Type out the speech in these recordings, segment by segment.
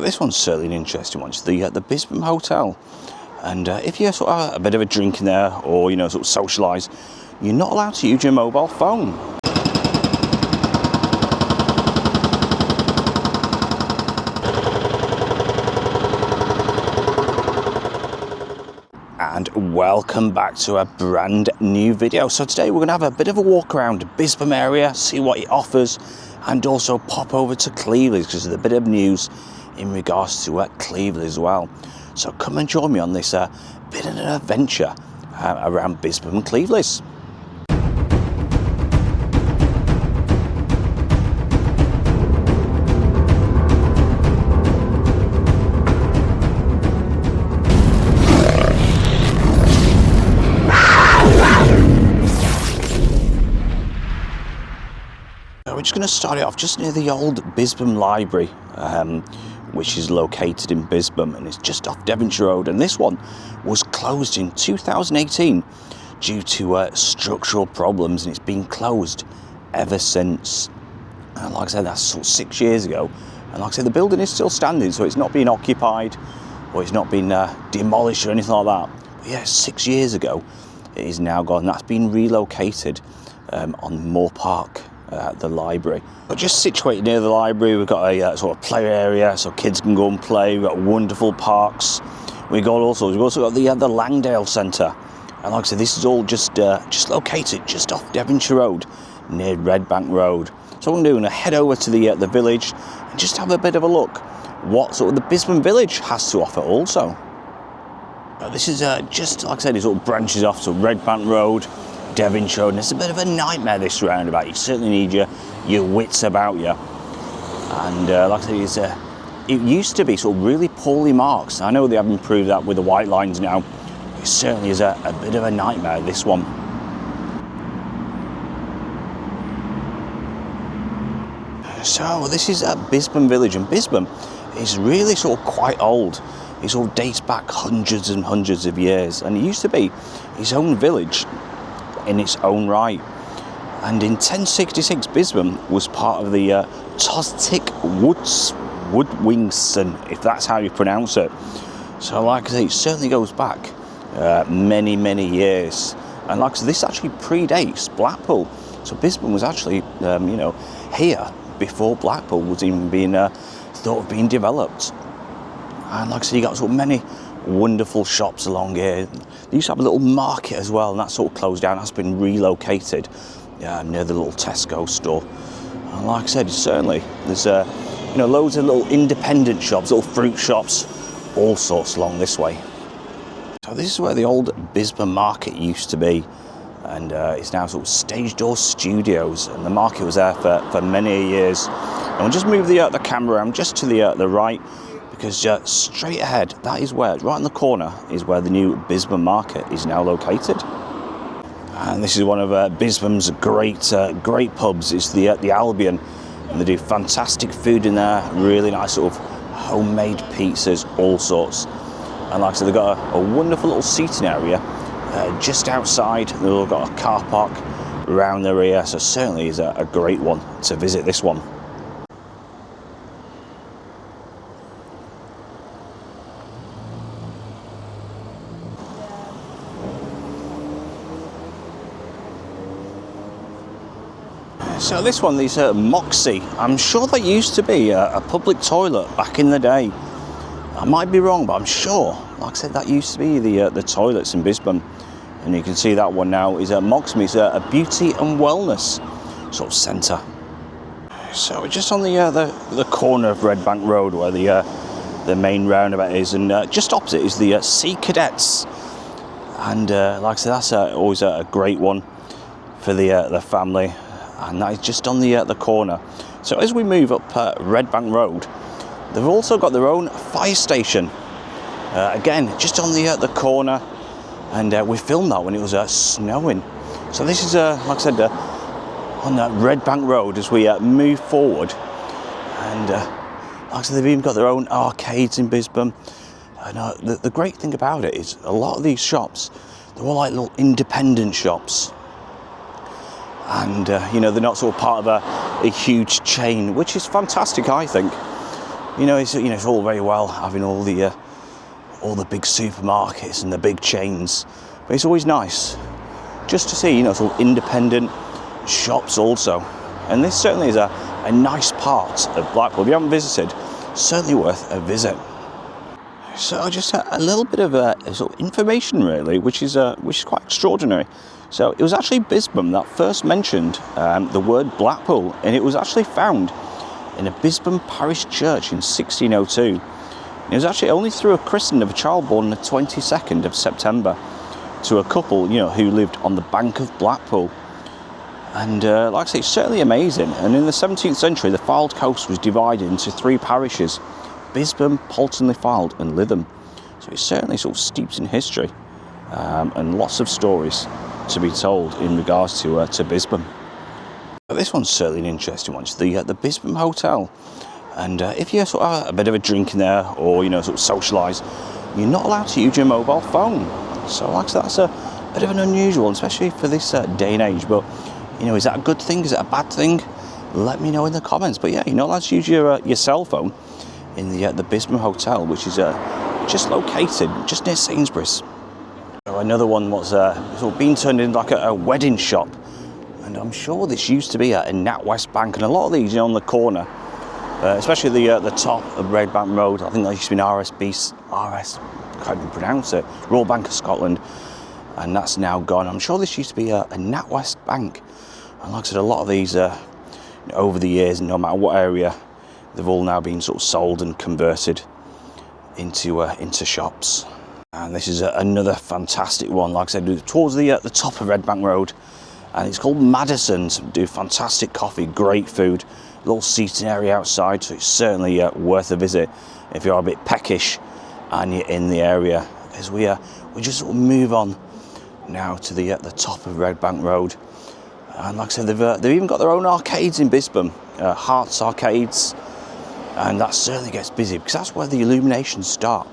this one's certainly an interesting one. It's the Bispham Hotel. And if you sort of have a bit of a drink in there, or sort of socialise, you're not allowed to use your mobile phone. And welcome back to a brand new video. So today we're going to have a bit of a walk around Bispham area, see what it offers, and also pop over to Cleveland because there's a bit of news in regards to Cleveland as well. So come and join me on this bit of an adventure around Bispham and Cleveland. We're just going to start it off just near the old Bispham Library, which is located in Bispham, and it's just off Devonshire Road. And this one was closed in 2018 due to structural problems, and it's been closed ever since. And like I said, that's sort of 6 years ago. And like I said, the building is still standing, so it's not been occupied or it's not been demolished or anything like that. But yeah, 6 years ago, it is now gone. That's been relocated on Moore Park. The library. But just situated near the library, we've got a sort of play area so kids can go and play. We've got wonderful parks. We've also got the Langdale Centre, and like I said, this is all just located just off Devonshire Road near Red Bank Road. So what I'm going to head over to the village and just have a bit of a look what sort of the Bispham village has to offer also. This is just like I said, it sort of branches off to Red Bank Road, Devonshire Road, and it's a bit of a nightmare, this roundabout. You certainly need your wits about you. And like I said, it used to be sort of really poorly marked. I know they have improved that with the white lines now. It certainly is a bit of a nightmare, this one. So this is Bispham Village, and Bispham is really sort of quite old. It sort of dates back hundreds and hundreds of years, and it used to be its own village in its own right. And in 1066, Bispham was part of the Tostic Woodwingston, if that's how you pronounce it. So like I say, it certainly goes back many years. And like I said, this actually predates Blackpool. So Bispham was actually, here before Blackpool was even being thought of being developed. And like I said, you got sort of many wonderful shops along here. They used to have a little market as well, and that's sort of closed down. That's been relocated near the little Tesco store. And like I said, certainly there's loads of little independent shops, little fruit shops, all sorts along this way. So this is where the old Bispham Market used to be, and it's now sort of Stage Door Studios, and the market was there for many years. And we'll just move the camera around just to the right, because straight ahead, that is where, right in the corner, is where the new Bispham Market is now located. And this is one of Bishop's great pubs. It's the Albion, and they do fantastic food in there, really nice sort of homemade pizzas, all sorts. And like I said, they've got a wonderful little seating area just outside. They've all got a car park around the rear, so certainly is a great one to visit, this one. So this one, these Moxie, I'm sure that used to be a public toilet back in the day. I might be wrong, but I'm sure, like I said, that used to be the toilets in Bispham. And you can see that one now is Moxie. It's a beauty and wellness sort of centre. So we're just on the corner of Red Bank Road where the main roundabout is, and just opposite is the Sea Cadets. And like I said, that's always a great one for the family. And that is just on the corner. So as we move up Red Bank Road, they've also got their own fire station. Again, just on the corner, and we filmed that when it was snowing. So this is, like I said, on that Red Bank Road as we move forward. And like I said, they've even got their own arcades in Bispham. And the great thing about it is a lot of these shops, they're all like little independent shops. And they're not sort of part of a huge chain, which is fantastic, I think. It's all very well having all the big supermarkets and the big chains, but it's always nice just to see, sort of independent shops also. And this certainly is a nice part of Blackpool. If you haven't visited, certainly worth a visit. So just a little bit of sort of information really, which is quite extraordinary. So it was actually Bispham that first mentioned the word Blackpool, and it was actually found in a Bispham parish church in 1602. And it was actually only through a christening of a child born on the 22nd of September to a couple, who lived on the bank of Blackpool. And like I say, it's certainly amazing. And in the 17th century, the Fylde coast was divided into 3 parishes: Bispham, Polton-le-Fylde and Lytham. So it's certainly sort of steeped in history and lots of stories to be told in regards to Bispham. But this one's certainly an interesting one. It's the Bispham Hotel. And if you sort of have a bit of a drink in there or, sort of socialise, you're not allowed to use your mobile phone. So like I said, that's a bit of an unusual, especially for this day and age. But, is that a good thing? Is it a bad thing? Let me know in the comments. But yeah, you're not allowed to use your cell phone in the Bispham Hotel, which is just located just near Sainsbury's. So another one was sort of being turned into like a wedding shop, and I'm sure this used to be a NatWest Bank, and a lot of these on the corner, especially the top of Red Bank Road. I think that used to be an RS, can't even pronounce it, Royal Bank of Scotland, and that's now gone. I'm sure this used to be a NatWest Bank, and like I said, a lot of these over the years, no matter what area, they've all now been sort of sold and converted into shops. And this is another fantastic one, like I said, towards the top of Red Bank Road, and it's called Madison's. Do fantastic coffee, great food, little seating area outside, so it's certainly worth a visit if you're a bit peckish and you're in the area. As we just sort of move on now to the top of Red Bank Road, and like I said, they've even got their own arcades in Bispham, Hearts Arcades, and that certainly gets busy because that's where the illuminations start,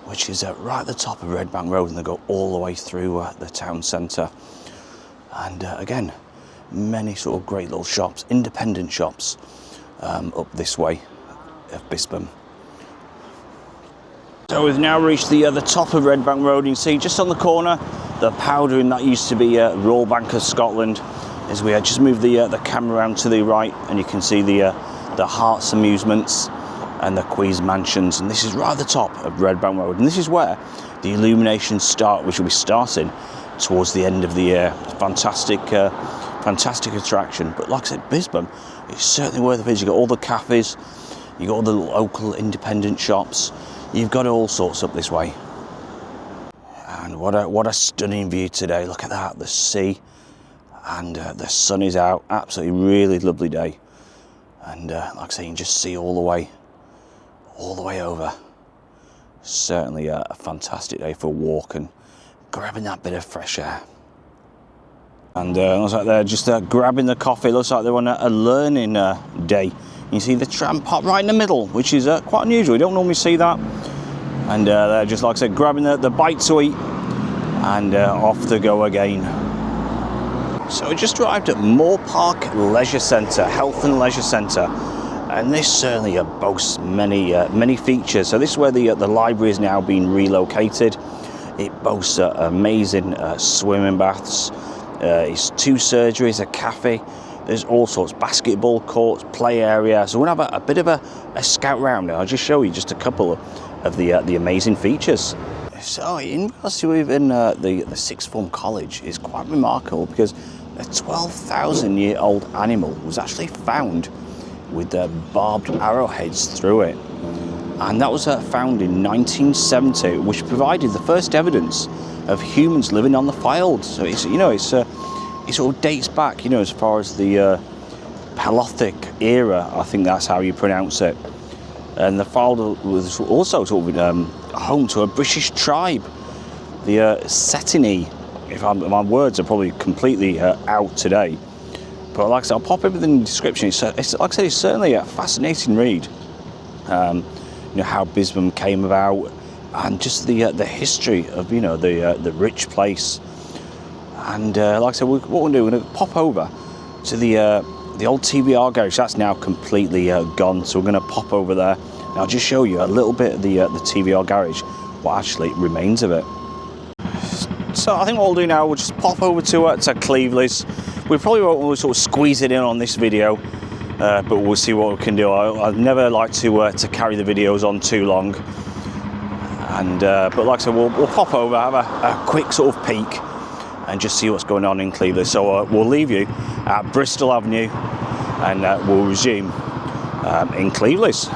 which is right at the top of Red Bank Road, and they go all the way through the town centre. And again, many sort of great little shops, independent shops, up this way of Bispham. So we've now reached the top of Red Bank Road. You can see just on the corner the powder, and that used to be Royal Bank of Scotland. As we just move the camera around to the right, and you can see the Hearts Amusements and the Queen's Mansions, and this is right at the top of Red Bank Road, and this is where the illuminations start, which will be starting towards the end of the year. Fantastic attraction. But like I said, Bispham, it's certainly worth a visit. You've got all the cafes, you've got all the local independent shops, you've got all sorts up this way. And what a stunning view today. Look at that, the sea, and the sun is out. Absolutely really lovely day. And like I say, you can just see all the way over. Certainly a fantastic day for a walk and grabbing that bit of fresh air. And looks like they're just grabbing the coffee. Looks like they're on a learning day. You see the tram pot right in the middle, which is quite unusual. You don't normally see that. And they're just, like I said, grabbing the bite to eat, and off they go again. So we just arrived at Moore Park Leisure Centre, Health and Leisure Centre, and this certainly boasts many features. So this is where the library is now being relocated. It boasts amazing swimming baths. It's 2 surgeries, a cafe. There's all sorts, basketball courts, play area. So we're gonna have a bit of a scout round. I'll just show you just a couple of the amazing features. So in regards to even the sixth form college is quite remarkable, because a 12,000-year-old animal was actually found with barbed arrowheads through it, and that was found in 1970, which provided the first evidence of humans living on the Fylde. So it's it sort of dates back, as far as the Paleolithic era. I think that's how you pronounce it. And the Fylde was also sort of home to a British tribe, the Setini. My words are probably completely out today, but like I said, I'll pop everything in the description. It's like I said, it's certainly a fascinating read. How Bispham came about, and just the history of the rich place. And like I said, what we're going to pop over to the old TVR garage. That's now completely gone, so we're going to pop over there And I'll just show you a little bit of the TVR garage, what actually remains of it. So I think what we'll do now, we'll just pop over to Cleveley's. We probably won't really sort of squeeze it in on this video, but we'll see what we can do. I never like to carry the videos on too long. And but like I said, we'll pop over, have a quick sort of peek, and just see what's going on in Cleveley. So we'll leave you at Bristol Avenue, and we'll resume in Cleveley's.